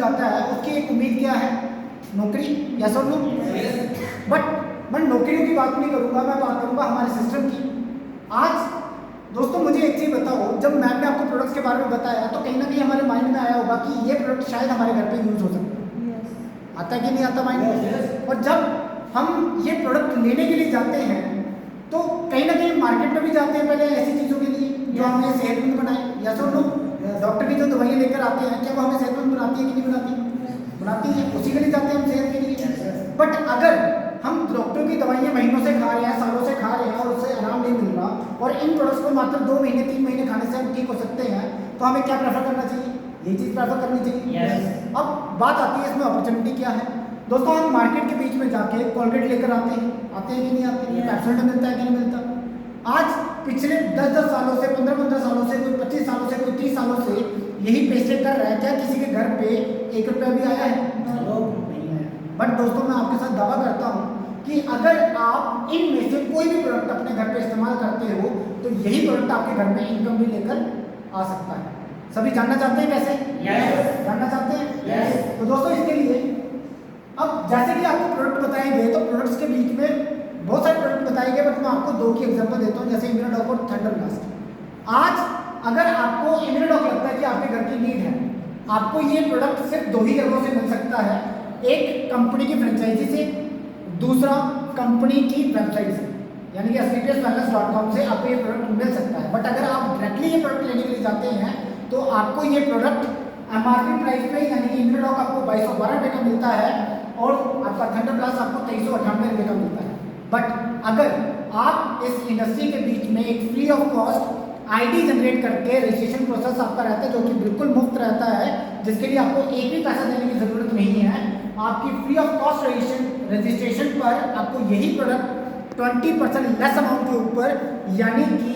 जाता है उसकी एक उम्मीद क्या है? नौकरी, या सब लोग। बट मैं नौकरियों की बात नहीं करूँगा, मैं बात करूँगा हमारे सिस्टम की। आज दोस्तों मुझे एक चीज़ बताओ, जब मैम ने आपको प्रोडक्ट्स के बारे में बताया तो कहीं ना कहीं हमारे माइंड में आया होगा कि ये प्रोडक्ट शायद हमारे घर पे यूज़ हो सकता है। आता है कि नहीं आता माइंड में? और जब हम ये प्रोडक्ट लेने के लिए जाते हैं तो कहीं ना कहीं मार्केट में भी जाते हैं पहले ऐसी चीज़ों के लिए जो हमें सेहतमंद बनाए, या सब लोग। डॉक्टर की जो दवाइयाँ लेकर आते हैं क्या वो हमें सेहतमंद बनाती है कि नहीं बनाती? बनाती है, उसी के लिए जाते हैं हम सेहत के लिए। बट अगर हम डॉक्टर की दवाइयाँ महीनों से खा रहे हैं, सालों से खा रहे हैं और उससे आराम नहीं मिल रहा, और इन प्रोडक्ट्स को मात्र 2 महीने 3 महीने खाने से हम ठीक हो सकते हैं, तो हमें क्या प्रेफर करना चाहिए? ये चीज़ प्रेफर करनी चाहिए। अब बात आती है इसमें अपॉर्चुनिटी क्या है। दोस्तों हम मार्केट के बीच में जाके कोलगेट लेकर आते हैं कि नहीं आते हैं? पैप्सूडेंट मिलता है कि नहीं मिलता? आज पिछले 10-10 सालों से, 15-15 सालों से, कोई 25 सालों से, कोई 30 सालों से यही पेस्टेड कर रहा है। क्या किसी के घर पे 1 रुपया भी आया है? बट दोस्तों मैं आपके साथ दावा करता हूँ कि अगर आप इनमें से कोई भी प्रोडक्ट अपने घर पे इस्तेमाल करते हो तो यही प्रोडक्ट आपके घर में इनकम भी लेकर आ सकता है। सभी जानना चाहते हैं कैसे? जानना चाहते हैं? तो दोस्तों इसके लिए अब जैसे कि आपको प्रोडक्ट बताए गए, तो प्रोडक्ट्स के बीच में बहुत सारे प्रोडक्ट बताए गए, बट मैं आपको 2 की एग्जांपल देता हूँ, जैसे इम्यूनोडॉक और थंडर ब्लास्ट। आज अगर आपको इम्यूनोडॉक लगता है कि आपके घर की नीड है, आपको ये प्रोडक्ट सिर्फ 2 ही जगहों से मिल सकता है। एक कंपनी की फ्रेंचाइजी से, दूसरा कंपनी की वेबसाइट से, यानी कि asclepiuswellness.com से आपको ये प्रोडक्ट मिल सकता है। बट अगर आप डायरेक्टली ये प्रोडक्ट लेने के लिए जाते हैं तो आपको ये प्रोडक्ट एमआरपी प्राइस पे, यानी कि इम्यूनोडॉक आपको 2212 रुपये का मिलता है और आपका थंडर ब्लास्ट आपको 2398 रुपये का मिलता है। बट अगर आप इस इंडस्ट्री के बीच में एक free of cost ID generate करके रजिस्ट्रेशन प्रोसेस आपका रहता है, जो कि बिल्कुल मुफ्त रहता है, जिसके लिए आपको एक भी पैसा देने की जरूरत नहीं है। आपकी फ्री ऑफ कॉस्ट रजिस्ट्रेशन पर आपको यही प्रोडक्ट 20% लेस अमाउंट के ऊपर, यानी कि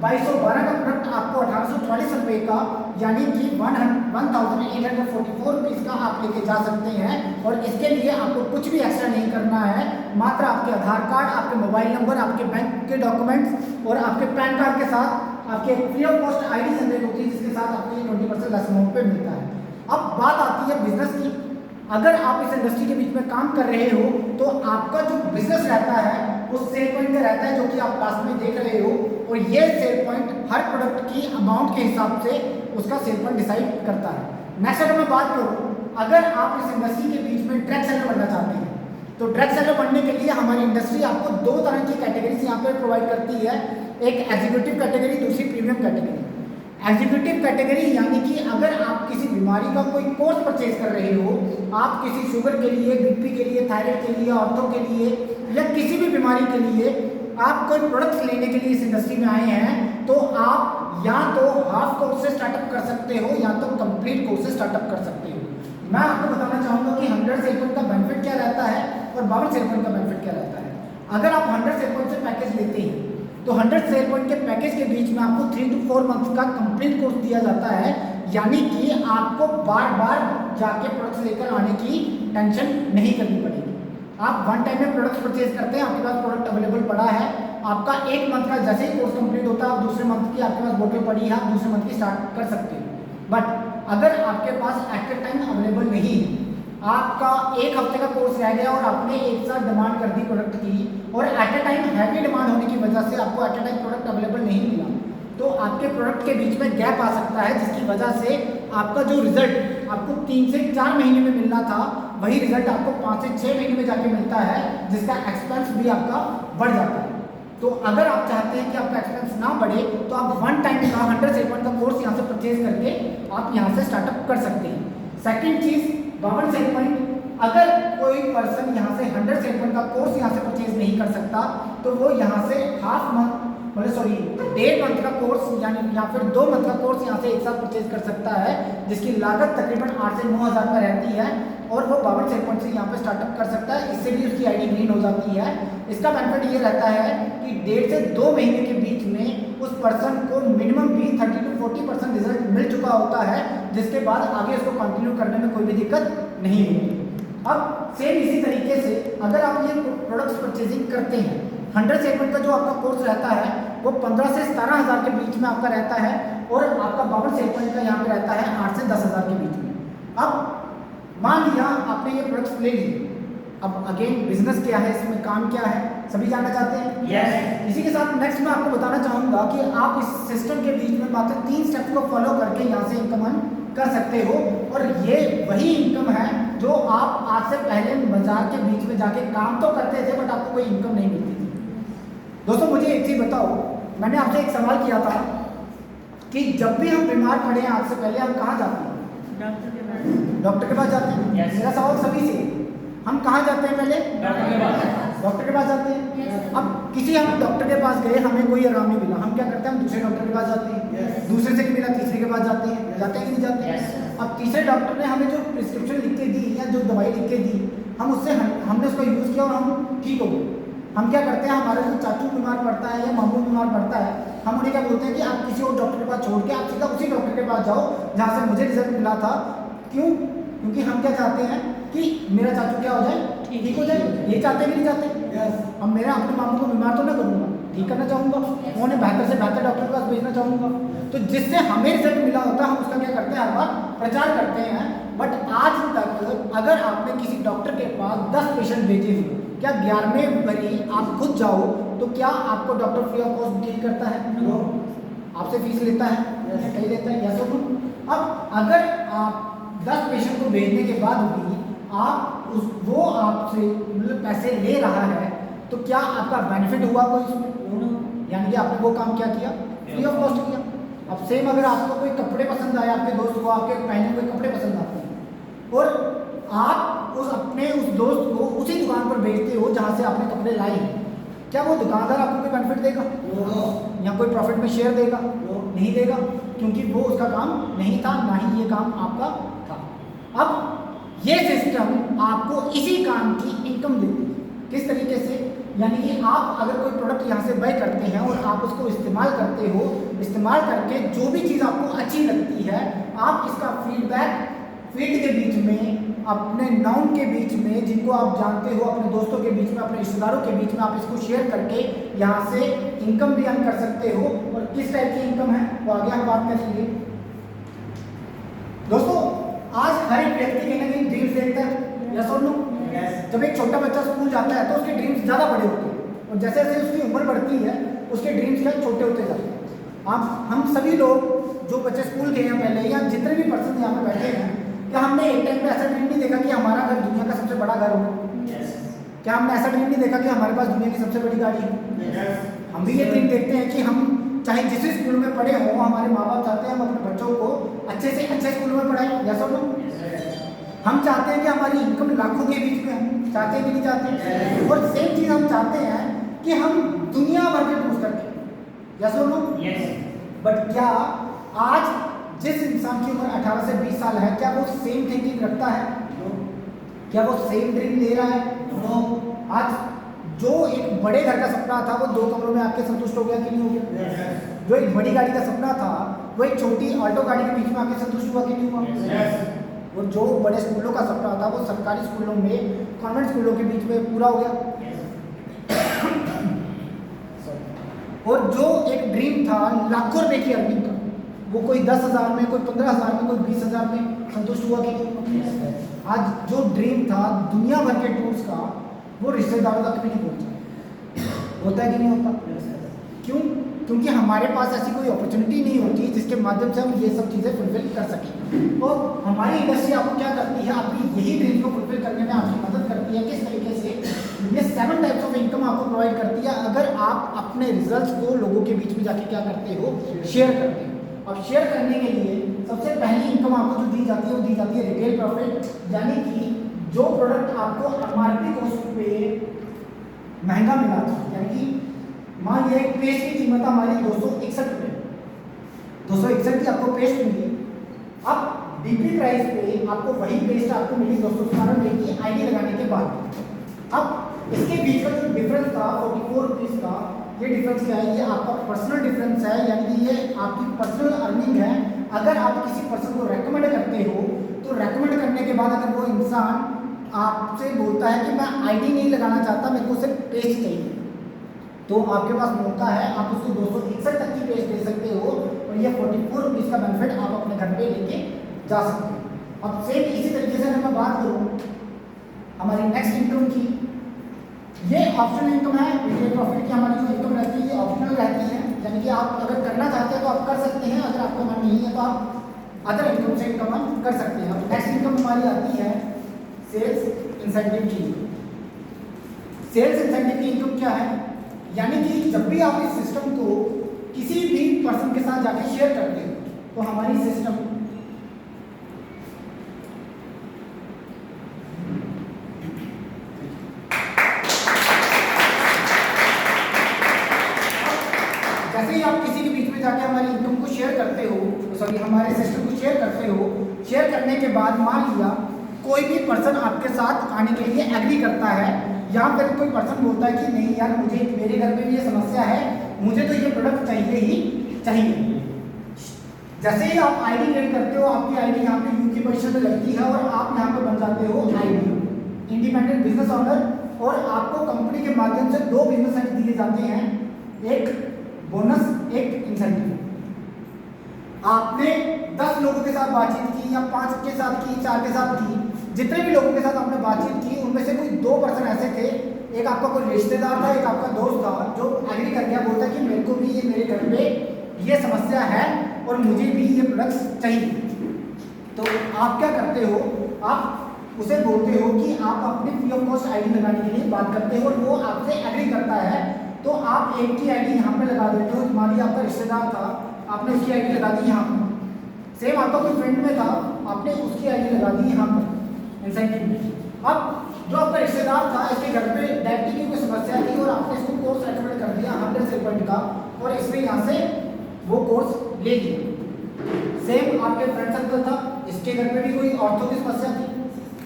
2212 का प्रोडक्ट आपको 1844 रुपये का, यानी कि 1844 रुपीज़ का आप लेके जा सकते हैं। और इसके लिए आपको कुछ भी एक्स्ट्रा नहीं करना है, मात्र आपके आधार कार्ड, आपके मोबाइल नंबर, आपके बैंक के डॉक्यूमेंट्स और आपके पैन कार्ड के साथ आपके free of cost ID generate होती है, जिसके साथ आपको ये 20% लेस अमाउंट पे मिलता है। अब बात आती है बिजनेस की। अगर आप इस इंडस्ट्री के बीच में काम कर रहे हो तो आपका जो बिजनेस रहता है वो सेल पॉइंट का रहता है, जो कि आप लास्ट में देख रहे हो। और ये सेल पॉइंट हर प्रोडक्ट की अमाउंट के हिसाब से उसका सेल पॉइंट डिसाइड करता है। नेक्स्ट अगर मैं बात करूँ, अगर आप इस इंडस्ट्री के बीच में डायरेक्ट सेलर बनना चाहते हैं तो डायरेक्ट सेलर बनने के लिए हमारी इंडस्ट्री आपको 2 तरह की कैटेगरीज यहाँ पर प्रोवाइड करती है। एक एग्जीक्यूटिव कैटेगरी, दूसरी प्रीमियम कैटेगरी। एग्जीक्यूटिव कैटेगरी यानी कि अगर आप किसी बीमारी का कोई कोर्स परचेज कर रहे हो, आप किसी शुगर के लिए, बीपी के लिए, थायराइड के लिए, ऑर्थो के लिए, या किसी भी बीमारी के लिए आप कोई प्रोडक्ट्स लेने के लिए इस इंडस्ट्री में आए हैं, तो आप या तो हाफ कोर्स से स्टार्टअप कर सकते हो या तो कंप्लीट कोर्स से स्टार्टअप कर सकते हो। मैं आपको बताना चाहूँगा कि 100 सेल पॉइंट का बेनिफिट क्या रहता है और 52 सेल पॉइंट का बेनिफिट क्या रहता है। अगर आप 100 सेल पॉइंट से पैकेज लेते हैं तो 100 सेल पॉइंट के पैकेज के बीच में आपको 3 to 4 मंथ का कंप्लीट कोर्स दिया जाता है, यानी कि आपको बार बार जाके प्रोडक्ट्स लेकर आने की टेंशन नहीं करनी पड़ेगी। आप वन टाइम में प्रोडक्ट्स परचेज करते हैं, आपके पास प्रोडक्ट अवेलेबल पड़ा है, आपका 1 मंथ का जैसे ही कोर्स कंप्लीट होता है, आप दूसरे मंथ की आपके पास बोतल पड़ी है, आप दूसरे मंथ की स्टार्ट कर सकते हो। बट अगर आपके पास एट ए टाइम अवेलेबल नहीं है, आपका 1 हफ्ते का कोर्स रह गया और आपने एक साथ डिमांड कर दी प्रोडक्ट की, और at a time heavy demand होने की वजह से आपको at a time product available नहीं मिला, तो आपके प्रोडक्ट के बीच में गैप आ सकता है, जिसकी वजह से आपका जो रिजल्ट आपको 3 से 4 महीने में मिलना था, वही रिजल्ट आपको 5 से 6 महीने में जाके मिलता है, जिसका एक्सपेंस भी आपका बढ़ जाता है। तो अगर आप चाहते हैं कि आपका एक्सपेंस ना बढ़े तो आप वन टाइम का 100 सेल पॉइंट का कोर्स यहाँ से परचेज करके आप यहाँ से स्टार्टअप कर सकते हैं। सेकेंड चीज़, 52 सेल पॉइंट। अगर कोई पर्सन यहाँ से 100 सेल पॉइंट का कोर्स यहाँ से परचेज नहीं कर सकता तो वो यहाँ से हाफ मंथ, मतलब 1.5 मंथ का कोर्स यानी या फिर 2 मंथ का कोर्स यहाँ से एक साथ परचेज कर सकता है, जिसकी लागत तकरीबन 8 से 9 हज़ार पर रहती है, और वो 52 सेल पॉइंट से यहाँ पे स्टार्टअप कर सकता है। इससे भी उसकी आईडी ग्रीन हो जाती है। इसका बेनिफिट ये रहता है कि 1.5 से 2 महीने के बीच में उस पर्सन को मिनिमम भी 30 to 40% रिजल्ट मिल चुका होता है, जिसके बाद आगे उसको कंटिन्यू करने में कोई भी दिक्कत नहीं होगी। अब सेम इसी तरीके से अगर आप ये प्रोडक्ट्स परचेजिंग करते हैं, 100 सेल पॉइंट का जो आपका कोर्स रहता है वो 15 से 17 हज़ार के बीच में आपका रहता है, और आपका 52 सेल पॉइंट का यहाँ पे रहता है 8 से 10 हज़ार के बीच में। अब मान लिया आपने ये प्रोडक्ट्स ले लिए, अब अगेन बिजनेस क्या है, इसमें काम क्या है, सभी जानना चाहते हैं। यस। इसी के साथ नेक्स्ट मैं आपको बताना चाहूँगा कि आप इस सिस्टम के बीच में मात्र 3 स्टेप्स को फॉलो करके यहाँ से इनकम अर्न कर सकते हो, और ये वही इनकम है जो आप आज से पहले बाजार के बीच में जाके काम तो करते थे बट आपको कोई इनकम नहीं मिलती थी। दोस्तों मुझे एक चीज़ बताओ, मैंने आपसे एक सवाल किया था कि जब भी हम बीमार पड़े हैं आज से पहले हम कहाँ जाते हैं? डॉक्टर के पास जाते हैं। Yes. मेरा सवाल सभी से, हम कहाँ जाते हैं पहले? डॉक्टर के पास। डॉक्टर के पास जाते हैं। अब किसी हम डॉक्टर के पास गए, हमें कोई आराम नहीं मिला, हम क्या करते हैं? हम दूसरे डॉक्टर के पास जाते हैं। दूसरे से नहीं मिला, तीसरे के पास जाते हैं। जाते हैं कि नहीं जाते? Yes. अब तीसरे डॉक्टर ने हमें जो प्रिस्क्रिप्शन लिख के दी या जो दवाई लिख के दी, हमने उसका यूज़ किया और हम ठीक हो गए। हम क्या करते हैं, हमारे जो चाचू बीमार पड़ता है या मामू बीमार पड़ता है, हम उन्हें क्या बोलते हैं कि आप किसी और डॉक्टर के पास छोड़ के आप सीधा उसी डॉक्टर के पास जाओ जहाँ से मुझे रिजल्ट मिला था। क्यों? क्योंकि हम क्या चाहते हैं कि मेरा चाचू क्या हो जाए, ठीक हो जाए। ये चाहते हैं कि नहीं चाहते? अब मेरा अपने मामू को बीमार तो ना करूँगा, ठीक करना चाहूँगा, उन्हें बेहतर से बेहतर डॉक्टर के पास भेजना चाहूँगा। तो जिससे हमें रिजल्ट मिला होता है हम उसका क्या करते हैं, हर बार प्रचार करते हैं। बट आज तक अगर आपने किसी डॉक्टर के पास 10 पेशेंट भेजे हो, क्या 11वें बारी आप खुद जाओ तो क्या आपको doctor free of cost deal करता है? आपसे फीस लेता है? नहीं लेता है। या तो अब अगर आप 10 पेशेंट को भेजने के बाद भी वो आपसे मतलब पैसे ले रहा है तो क्या आपका बेनिफिट हुआ कोई इसमें? यानी कि आपने वो काम क्या किया, फ्री ऑफ कॉस्ट किया। अब सेम अगर आपको कोई कपड़े पसंद आए, आपके दोस्त को आपके पहने हुए कपड़े पसंद आते हैं और आप उस दोस्त को उसी दुकान पर भेजते हो जहाँ से आपने कपड़े लाए हैं, क्या वो दुकानदार आपको कोई बेनिफिट देगा? या कोई प्रॉफिट में शेयर देगा? नहीं देगा, क्योंकि वो उसका काम नहीं था, ना ही ये काम आपका था। अब ये सिस्टम आपको इसी काम की इनकम देती है। किस तरीके से? यानी कि आप अगर कोई प्रोडक्ट यहाँ से बाय करते हैं और आप उसको इस्तेमाल करते हो, इस्तेमाल करके जो भी चीज़ आपको अच्छी लगती है आप इसका फीडबैक फील्ड के बीच में, अपने नाउन के बीच में, जिनको आप जानते हो, अपने दोस्तों के बीच में, अपने रिश्तेदारों के बीच में आप इसको शेयर करके यहाँ से इनकम भी अर्न कर सकते हो। और किस टाइप की इनकम है वो आगे हम बात करेंगे। दोस्तों आज हर एक व्यक्ति कहीं ना कहीं ड्रीम्स देखता है, या सुन लो। जब एक छोटा बच्चा स्कूल जाता है तो उसके ड्रीम्स ज़्यादा बड़े होते हैं और जैसे जैसे उसकी उम्र बढ़ती है उसके ड्रीम्स क्या छोटे होते जाते हैं। हम सभी लोग जो बच्चे स्कूल गए हैं पहले या जितने भी पर्सन यहाँ पे बैठे हैं, क्या हमने एक टाइम पे ऐसा ड्रीम नहीं देखा कि हमारा घर दुनिया का सबसे बड़ा घर हो? क्या हमने ऐसा ड्रीम नहीं देखा कि हमारे पास दुनिया की सबसे बड़ी गाड़ी हो? हम भी ये ड्रीम देखते हैं कि हम चाहे जिस स्कूल में पढ़े हो, हमारे माँ बाप चाहते हैं हम अपने बच्चों को अच्छे से अच्छे स्कूल में पढ़ाएं। या सब लोग हम चाहते हैं कि हमारी इनकम लाखों के बीच में है, चाहते हैं कि नहीं चाहते? और सेम चीज़ हम चाहते हैं कि हम दुनिया भर के टूर करके। या सब लोग बट क्या आज जिस इंसान की उम्र 18 से 20 साल है, क्या वो सेम थिंकिंग रखता है? क्या वो सेम ड्रीम ले रहा है? आज जो एक बड़े घर का सपना था वो 2 कमरों में आपके संतुष्ट हो गया कि नहीं हो गया? जो एक बड़ी गाड़ी का सपना था वो एक छोटी ऑटो गाड़ी के बीच में आके संतुष्ट हुआ कि नहीं हुआ? और जो बड़े स्कूलों का सपना था वो सरकारी स्कूलों में, कॉन्वेंट स्कूलों के बीच में पूरा हो गया। और जो एक ड्रीम था लाखों रुपए की अर्निंग का, वो कोई 10,000 में, कोई 15,000 में, कोई 20,000 में संतुष्ट हुआ कि नहीं? आज जो ड्रीम था दुनिया भर के टूर्स का, वो रिश्तेदारों तक भी नहीं पहुंचा। होता है कि नहीं होता? क्यों? क्योंकि हमारे पास ऐसी कोई अपॉर्चुनिटी नहीं होती जिसके माध्यम से हम ये सब चीज़ें फुलफिल कर सकें। तो हमारी इंडस्ट्री आपको क्या करती है, आपकी यही ड्रीम को फुलफिल करने में आपकी मदद करती है। किस तरीके से? ये 7 टाइप्स ऑफ इनकम आपको प्रोवाइड करती है अगर आप अपने रिजल्ट्स को लोगों के बीच में जाके क्या करते हो, शेयर करते हो। अब शेयर करने के लिए सबसे पहली इनकम आपको जो दी जाती है वो दी जाती है रिटेल प्रॉफिट, यानी कि जो प्रोडक्ट आपको एमआरपी कॉस्ट पे महंगा मिला था, यानी कि मान लिया एक पेस्ट की कीमत हमारी 261 रुपये, 261 की आपको पेस्ट मिली। अब डीपी प्राइस पे आपको वही पेस्ट आपको मिली 217 रुपये की आईडी लगाने के बाद। अब इसके बीच का जो डिफरेंस था 44 रुपीज़ का, ये डिफरेंस क्या है? ये आपका पर्सनल डिफरेंस है, यानी कि ये आपकी पर्सनल अर्निंग है। अगर आप किसी पर्सन को रेकमेंड करते हो तो रेकमेंड करने के बाद अगर वो इंसान आपसे बोलता है कि मैं आईडी नहीं लगाना चाहता, मेरे को सिर्फ पेस्ट चाहिए, तो आपके पास मौका है, आप उसको 261 तक की पेस्ट दे सकते हो और ये 44 रुपीज़ का बेनिफिट आप अपने घर पे लेके जा सकते हो। अब सेम इसी तरीके से अगर मैं बात करूँ हमारी नेक्स्ट इनकम की, ये ऑप्शनल इनकम है। ये प्रॉफिट की हमारी जो इनकम रहती है ये ऑप्शनल रहती है, यानी कि आप अगर करना चाहते हैं तो आप कर सकते हैं, अगर आपका मन नहीं है तो आप अदर इनकम से इनकम कर सकते हैं। अब नेक्स्ट इनकम हमारी आती है सेल्स इंसेंटिव की। सेल्स इंसेंटिव की इनकम क्या है, यानी कि जब भी आप इस सिस्टम को किसी भी पर्सन के साथ जाके शेयर करते हो तो हमारी सिस्टम जैसे ही आप किसी के बीच में जाके हमारी इनकम को शेयर करते हो, सॉरी हमारे सिस्टम को शेयर करते हो, शेयर करने के बाद मान लिया कोई भी पर्सन आपके साथ आने के लिए एग्री करता है, या फिर कोई पर्सन बोलता है कि नहीं यार मुझे मेरे घर में भी ये समस्या है, मुझे तो ये प्रोडक्ट चाहिए ही चाहिए। जैसे ही आप आईडी क्रिएट करते हो, आपकी आईडी यहाँ पे यू की पोजीशन पे लगती है और आप यहाँ पे बन जाते हो आईडी इंडिपेंडेंट बिजनेस ओनर, और आपको कंपनी के माध्यम से 2 बिजनेस सेट दिए जाते हैं, एक बोनस एक इंसेंटिव। आपने 10 लोगों के साथ बातचीत की या 5 के साथ की, 4 के साथ की, जितने भी लोगों के साथ आपने बातचीत की उनमें से कोई 2 पर्सन ऐसे थे, एक आपका कोई रिश्तेदार था, एक आपका दोस्त था, जो एग्री कर गया, बोलता कि मेरे को भी ये मेरे घर पे ये समस्या है और मुझे भी ये प्रोडक्ट्स चाहिए। तो आप क्या करते हो, आप उसे बोलते हो कि आप अपनी फ्री ऑफ कॉस्ट आईडी लगाने के लिए बात करते हो और वो आपसे एग्री करता है, तो आप एक की आईडी यहाँ पे लगा देते हो। मान लीजिए आपका रिश्तेदार था, आपने उसकी आईडी लगा दी यहाँ पर, सेम आपका कोई फ्रेंड में था, आपने उसकी आईडी लगा दी यहाँ पर इंसेंटिव में। अब जो आपका रिश्तेदार था, इसके घर पे डायबिटीज की कोई समस्या थी और आपने इसको कोर्स रेकमेंड कर दिया 100 पॉइंट का, और इसमें यहाँ से वो कोर्स ले लिया। सेम आपके फ्रेंड सर्कल था, इसके घर पे भी कोई ऑर्थो की समस्या थी,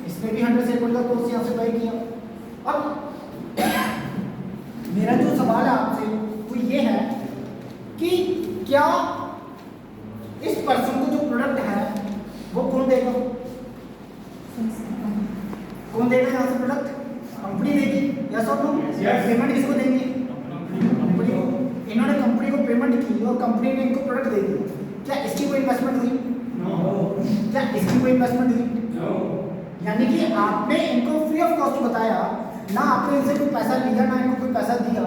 इसमें भी 100 पॉइंट का कोर्स यहाँ से बाय किया। अब मेरा जो सवाल है आपसे वो ये है कि क्या इस पर्सन को जो प्रोडक्ट है वो कौन देगा? कौन देगा यहाँ से प्रोडक्ट? कंपनी देगी, यस और नो? पेमेंट किसको देंगे? कंपनी को। इन्होंने कंपनी को पेमेंट की और कंपनी ने इनको प्रोडक्ट दे दिया, क्या इसकी कोई इन्वेस्टमेंट हुई? नो। क्या इसकी कोई इन्वेस्टमेंट हुई? नो। यानी कि आपने इनको फ्री ऑफ कॉस्ट बताया, ना आपने इनसे कोई पैसा लिया ना इनको कोई पैसा दिया,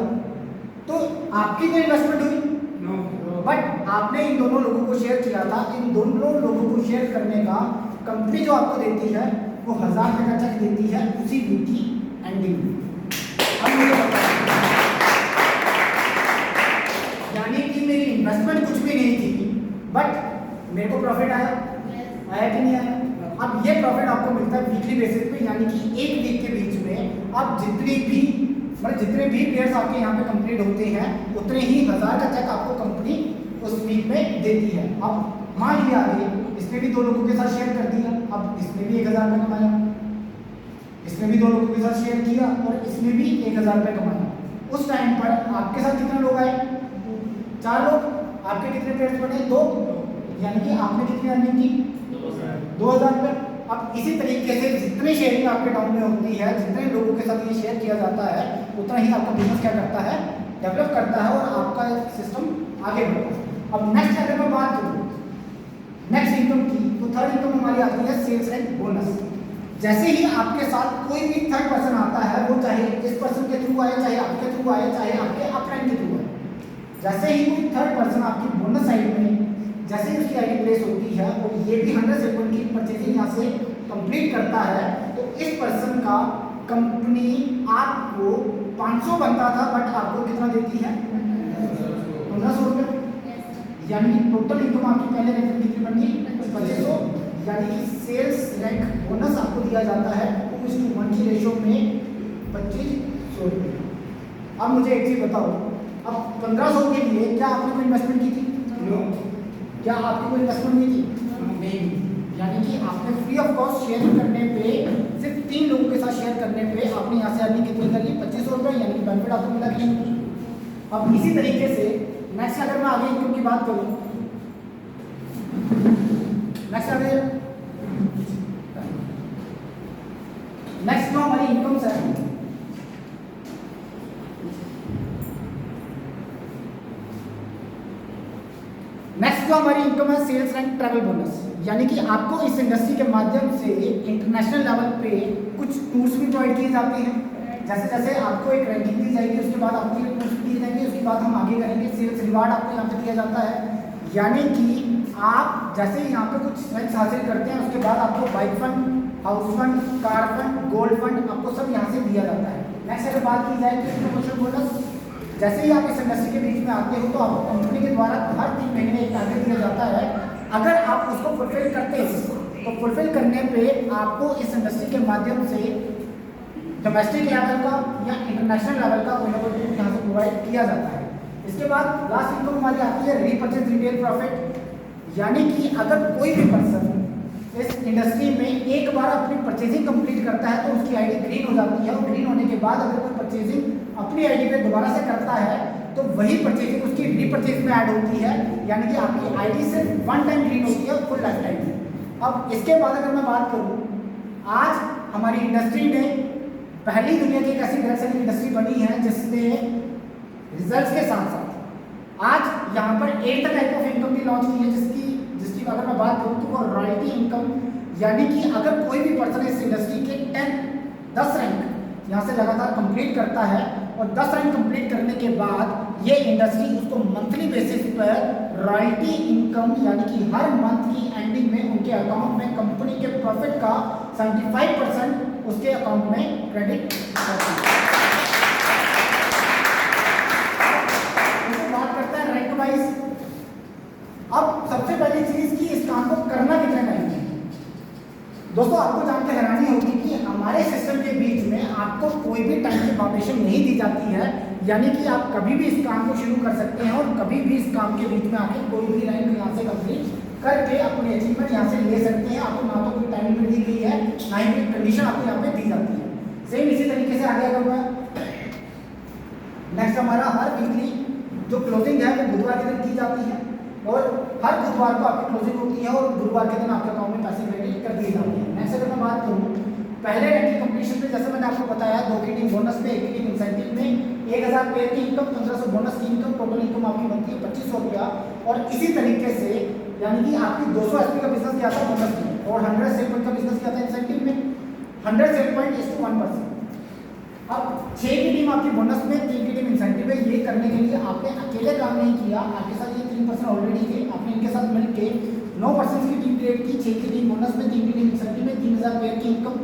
तो आपकी कोई इन्वेस्टमेंट हुई? नो। बट आपने इन दोनों लोगों को शेयर किया था, इन दोनों लोगों को शेयर करने का कंपनी जो आपको देती है वो 1000 रुपये का चेक देती है उसी वीक की एंडिंग में। अब मुझे बताइए, यानी कि मेरी इन्वेस्टमेंट कुछ भी नहीं थी, बट मेरे को प्रॉफिट आया, आया कि नहीं आया? अब ये प्रॉफिट आपको मिलता है वीकली बेसिस पे, यानी कि एक वीक के बीच में आप जितने भी पेयर्स आपके यहाँ पे कंप्लीट होते हैं उतने ही 1000 का चेक आपको कंपनी उस वीक में देती है। अब मान लिया आगे इसने भी 2 लोगों के साथ शेयर कर दिया, अब इसने भी 1000 रुपये कमाया, इसने भी 2 लोगों के साथ शेयर किया और इसने भी 1000 रुपये कमाया। उस टाइम पर आपके साथ कितने लोग आए? 4 लोग। आपके कितने पेयर्स बने? 2, यानी कि आपने कितनी अर्निंग की? 2000 रुपये। अब इसी तरीके से जितनी शेयरिंग आपके डाउन में होती है, जितने लोगों के साथ ये शेयर किया जाता है, उतना ही आपका बिजनेस क्या करता है? डेवलप करता है और आपका सिस्टम आगे बढ़ता है। अब नेक्स्ट अगर मैं बात करूँ नेक्स्ट इनकम की, तो थर्ड इनकम हमारी आती है सेल्स एंड बोनस। जैसे ही आपके साथ कोई भी थर्ड पर्सन आता है, वो चाहे इस पर्सन के थ्रू आए, चाहे आपके थ्रू आए, चाहे आपके अपफ्रेंड के थ्रू आए, जैसे ही कोई थर्ड पर्सन आपकी बोनस साइड में जैसे ही उसकी आईडी प्लेस होती है और ये भी 100 की परचेजिंग यहाँ से कंप्लीट करता है, तो इस पर्सन का कंपनी आपको 500 बनता था, बट आपको कितना देती है? 1500 रुपये। यानी कि टोटल इनकम आपकी पहले रैंक कितनी बन गई? 2500। यानी कि सेल्स रैंक बोनस आपको दिया जाता है 2:1 की रेशो में 2500 रुपये। अब मुझे एक चीज़ बताओ, अब 1500 के लिए क्या आपने कोई इन्वेस्टमेंट की थी? नो। क्या आपकी कोई इन्वेस्टमेंट नहीं थी? नहीं। यानी कि आपने फ्री ऑफ कॉस्ट शेयर करने पे, सिर्फ 3 लोगों के साथ शेयर करने पे आपने यहाँ से अर्निंग कितनी कर ली? 2500 रुपये। यानी कि बेनिफिट आपको मिला कि नहीं? अब इसी तरीके से नेक्स्ट अगर मैं आगे इनकम की बात करूँ, नेक्स्ट जो हमारी इनकम्स है, नेक्स्ट जो जो हमारी इनकम है सेल्स रैंक ट्रैवल बोनस, यानी कि आपको इस इंडस्ट्री के माध्यम से इंटरनेशनल लेवल पे कुछ टूर्स भी प्रोवाइड किए जाते हैं। जैसे जैसे आपको एक रैंकिंग दी जाएगी उसके बाद आपको ये टूर्स दिए जाएंगे, उसके बाद हम आगे करेंगे। सेल्स रिवार्ड आपको यहाँ पे दिया जाता है, यानी कि आप जैसे ही यहाँ पे कुछ रैंक्स हासिल करते हैं उसके बाद आपको bike fund, house fund, car fund, gold fund आपको सब यहाँ से दिया जाता है। नेक्स्ट अगर बात की जाए तो प्रमोशन बोनस, जैसे ही आप इस इंडस्ट्री के बीच में आते हो तो आपको कंपनी के द्वारा हर 3 महीने एक टारगेट दिया जाता है। अगर आप उसको फुलफिल करते हो तो फुलफिल करने पे आपको इस इंडस्ट्री के माध्यम से डोमेस्टिक लेवल का या इंटरनेशनल लेवल का कोई ना कोई यहाँ से प्रोवाइड किया जाता है। इसके बाद लास्ट इनकम हमारी आती है रीपर्चेज रिटेल प्रॉफिट, यानी कि अगर कोई भी पर्सन इस इंडस्ट्री में एक बार अपनी परचेजिंग कंप्लीट करता है तो उसकी आईडी ग्रीन हो जाती है, और ग्रीन होने के बाद अगर कोई परचेजिंग अपनी आईडी पे दोबारा से करता है तो वही परचेजिंग उसकी रीपर्चेज में ऐड होती है, यानी कि आपकी आईडी सिर्फ 1 टाइम ग्रीन होती है फुल लाइफ टाइम में। अब इसके बाद अगर मैं बात करूँ, आज हमारी इंडस्ट्री में पहली दुनिया की एक ऐसी डायरेक्ट सेलिंग इंडस्ट्री बनी है जिसने रिजल्ट्स के साथ साथ आज यहाँ पर 8th टाइप ऑफ इनकम भी लॉन्च की है, जिसकी अगर मैं बात करूँ तो वो रॉयल्टी इनकम, यानी कि अगर कोई भी पर्सन इस इंडस्ट्री के 10 रैंक यहाँ से लगातार कंप्लीट करता है और 10 रैंक कंप्लीट करने के बाद ये इंडस्ट्री उसको मंथली बेसिस पर रॉयल्टी इनकम, यानी कि हर मंथ की एंडिंग में उनके अकाउंट में कंपनी के प्रॉफिट का 75% उसके अकाउंट में क्रेडिट करती है। बात करते हैं रैंक वाइज। अब सबसे पहली चीज कि इस काम को करना कितना टाइम है। दोस्तों आपको जान के हैरानी होगी कि हमारे सिस्टम के बीच में आपको कोई भी टाइम की पाबंदी नहीं दी जाती है, यानी कि आप कभी भी इस काम को शुरू कर सकते हैं और कभी भी इस काम के बीच में आके कोई भी रैंक यहाँ से कंप्लीट करके अपनी अचीवमेंट यहाँ से ले सकते हैं। आपको ना तो कोई टाइम लिमिट दी गई है ना ही कोई कंडीशन आपको यहाँ पे दी जाती है। सेम इसी तरीके से आगे अगर मैं नेक्स्ट हमारा हर वीकली जो क्लोजिंग है वो बुधवार के दिन की जाती है और हर बुधवार को आपकी क्लोजिंग होती है और गुरुवार के दिन आपके अकाउंट में पैसे क्रेडिट कर दिए जाते हैं। नेक्स्ट अगर मैं बात करूँ पहले रैंक की कंपटीशन पे, जैसे मैंने आपको बताया 2 की टीम बोनस पे, 1 की टीम इंसेंटिव में 1000 पे की इनकम, 1500 बोनस की इनकम, टोटल इनकम आपकी बनती है 2500 रुपया। और इसी तरीके से यानी कि आपकी 200 एसपी का बिजनेस किया था बोनस में और 100 सेल पॉइंट का बिजनेस किया था इंसेंटिव में, 100 सेल पॉइंट इज टू 1%। अब 6 की टीम आपकी बोनस में, 3 की टीम इंसेंटिव है। ये करने के लिए आपने अकेले काम नहीं किया, आपके साथ ये 3% ऑलरेडी थे, आपने इनके साथ मिलकर 9% की टीम क्रिएट की। 6 की टीम बोनस में, 3 की टीम इंसेंटिव में, 3000 रुपये की इनकम,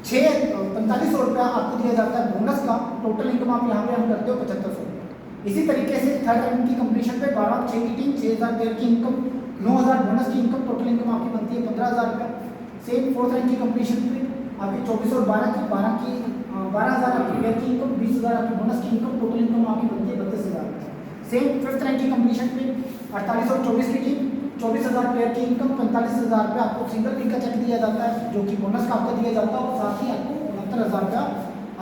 4500 रुपया आपको दिया जाता है बोनस का। टोटल इनकम आप यहाँ पे हम करते हो 7500 रुपये। इसी तरीके से थर्ड रैंक की कंपटीशन पे 12 6 की टीम 6000 रुपये की इनकम, 9000 बोनस की इनकम, टोटल इनकम आपकी बनती है 15000 रुपये। सेम फोर्थ रैंक की कंपटीशन पे आपकी 24 और 12,000 आपकी पेयर की इनकम, 20000 आपकी बोनस की इनकम, टोटल इनकम आपकी बनती है 32000 रुपये। सेम फिफ्थ रैंक की कंपटीशन पे 48 और 24 की टीम 24000 पेयर की इनकम, 45,000 रुपये आपको सिंगल वीक का चेक दिया जाता है जो कि बोनस का आपको दिया जाता है और साथ ही आपको 69,000 रुपया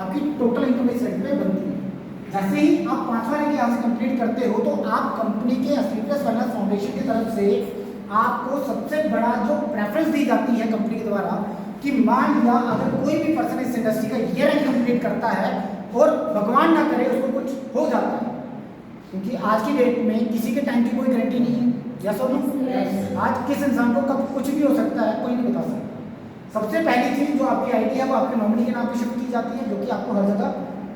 आपकी टोटल इनकम इस रैंक पे बनती है। जैसे ही आप 5वां रैंक यहाँ से कंप्लीट करते हो तो आप कंपनी के स्लीपलेस फाइनेंस फाउंडेशन की तरफ से आपको सबसे बड़ा जो प्रेफरेंस दी जाती है कंपनी के द्वारा कि मान लिया अगर कोई भी पर्सन इस इंडस्ट्री का ये रैंक कंप्लीट करता है और भगवान ना करे उसको कुछ हो जाता है, क्योंकि आज की डेट में किसी के टाइम की कोई गारंटी नहीं है। यस और नो? आज किस इंसान को कब कुछ भी हो सकता है, कोई नहीं बता सकता। सबसे पहली चीज़ जो आपकी आईडी है वो आपके नॉमिनी के नाम पे शिफ्ट की जाती है, जो कि आपको हर जगह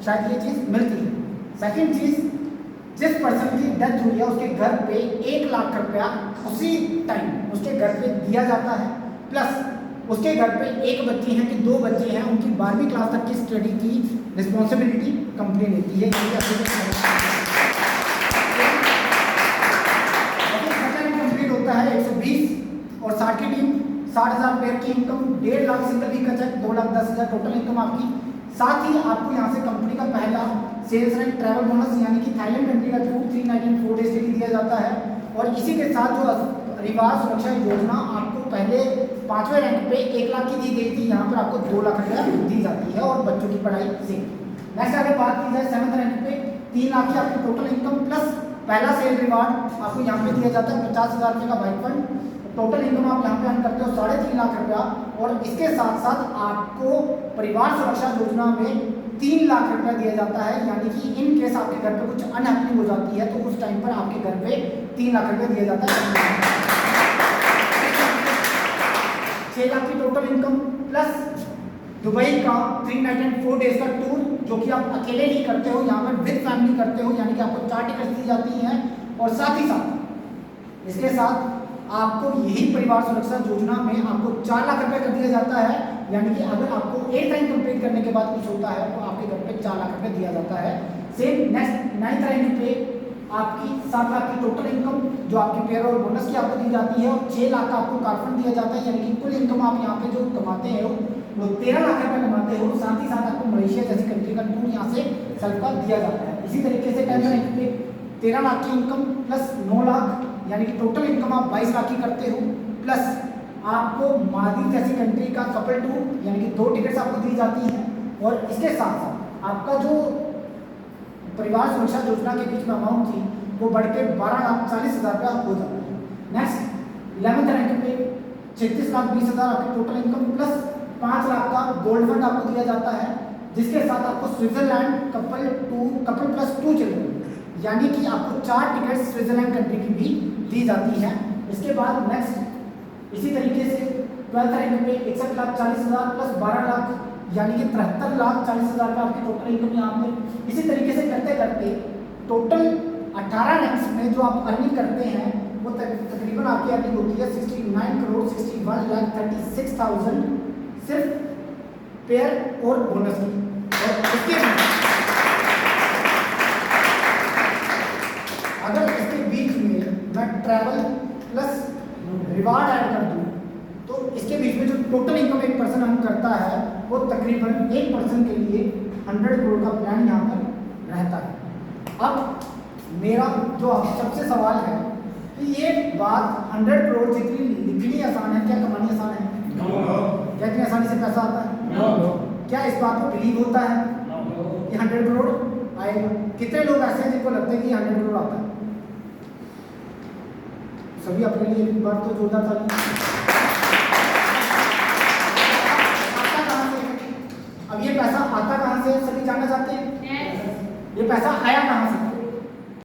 शायद ये चीज़ मिलती है। सेकेंड चीज़, जिस पर्सन की डेथ हुई है उसके घर पे 1 लाख रुपया उसी टाइम उसके घर पे दिया जाता है, प्लस उसके घर पे एक बच्ची है कि 2 बच्चे हैं, उनकी 12वीं क्लास तक की स्टडी की रिस्पॉन्सिबिलिटी कंपनी लेती है। कंप्लीट होता है 120 और 60 की टीम 60,000 रुपये की इनकम, 1.5 लाख सिंगल वीक का चेक, 2,10,000 टोटल इनकम आपकी। साथ ही आपको यहाँ से कंपनी का पहला सेल्स रैंक ट्रैवल बोनस यानी कि थाईलैंड कंट्री का टूर 394 डेज के लिए दिया जाता है। और इसी के साथ जो परिवार सुरक्षा योजना आपको पहले 5वें रैंक पे 1 लाख की दी गई थी, यहाँ पर आपको 2 लाख रुपया दी जाती है और बच्चों की पढ़ाई से। नेक्स्ट अगर बात की जाए 7th रैंक पे 3 लाख की आपकी टोटल इनकम प्लस पहला सेल रिवार्ड आपको यहाँ पे दिया जाता है 50,000 रुपये का बाइक फंड। टोटल इनकम आप यहाँ पे अर्न करते हो 3.5 लाख रुपया और इसके साथ साथ आपको परिवार सुरक्षा योजना में 3 लाख रुपया दिया जाता है, यानी कि इन केस आपके घर पे कुछ अनहैपनिंग हो जाती है तो उस टाइम पर आपके घर पे 3 लाख रुपये दिया जाता है। 6 लाख की टोटल इनकम प्लस दुबई का 3 नाइट एंड 4 डेज का टूर, जो कि आप अकेले नहीं करते हो, यहाँ पर विद फैमिली करते हो, यानी कि आपको 4 टिकट दी जाती हैं। और साथ ही साथ इसके साथ आपको यही परिवार सुरक्षा योजना में आपको 4 लाख रुपए कर दिया जाता है, यानी कि अगर आपको 8th रैंक कंप्लीट करने के बाद कुछ होता है तो आपके घर पे 4 लाख रुपए दिया जाता है। सेम नेक्स्ट 9th रैंक पे आपकी 7 लाख की टोटल इनकम जो आपकी पेयर और बोनस की आपको दी जाती है, और 6 लाख का आपको कारफंड दिया जाता है, यानी कि कुल इनकम आप यहाँ पे जो कमाते हैं वो 13 लाख रुपए कमाते हो। साथ ही साथ आपको मलेशिया जैसी कंट्री का टूर यहाँ से सेल्फ का दिया जाता है। इसी तरीके से 10th रैंक पे 13 लाख की इनकम प्लस 9 लाख, यानी कि टोटल इनकम आप 22 लाख की करते हो, प्लस आपको मालदीव जैसी कंट्री का कपल टूर, यानी कि 2 टिकट्स आपको दी जाती हैं। और इसके साथ साथ आपका जो परिवार सुरक्षा योजना के बीच में अमाउंट थी वो बढ़ के 12,40,000 रुपया हो जाता है। नेक्स्ट 11th रैंक पे 36,20,000 आपकी टोटल इनकम प्लस 5 लाख का गोल्ड फंड आपको दिया जाता है, जिसके साथ आपको स्विट्जरलैंड कपल प्लस 2 चिल्ड्रन, यानी कि आपको 4 टिकट स्विट्जरलैंड कंट्री की भी दी जाती है। इसके बाद नेक्स्ट इसी तरीके से 12th रैंक पे 61,40,000 प्लस 12 लाख, यानी कि 73,40,000 का आपकी टोटल इनकम यहाँ पे। इसी तरीके से करते करते टोटल 18 रैंक्स में जो आप अर्निंग करते हैं वो तकरीबन आपकी अर्निंग होती है 69,61,36,000 सिर्फ पेयर और बोनस की। और इसके अगर इसके बीच में मैं ट्रैवल प्लस रिवार्ड ऐड कर दूँ तो इसके बीच में जो टोटल इनकम एक पर्सन अर्न करता है वो तकरीबन एक पर्सन के लिए 100 करोड़ का प्लान यहाँ पर रहता है। अब मेरा जो सबसे सवाल है कि ये बात 100 करोड़ जितनी लिखनी आसान है, क्या कमानी आसान है? क्या इतनी आसानी से पैसा आता है? क्या इस बात को बिलीव होता है कि 100 करोड़ आएगा? कितने लोग ऐसे हैं जिनको लगता है कि 100 करोड़ आता है? सभी अपने लिए एक बार तो जोरदार ताली। आता कहाँ से? अब ये पैसा आता कहाँ से सभी जानना चाहते हैं? ये पैसा आया कहाँ से?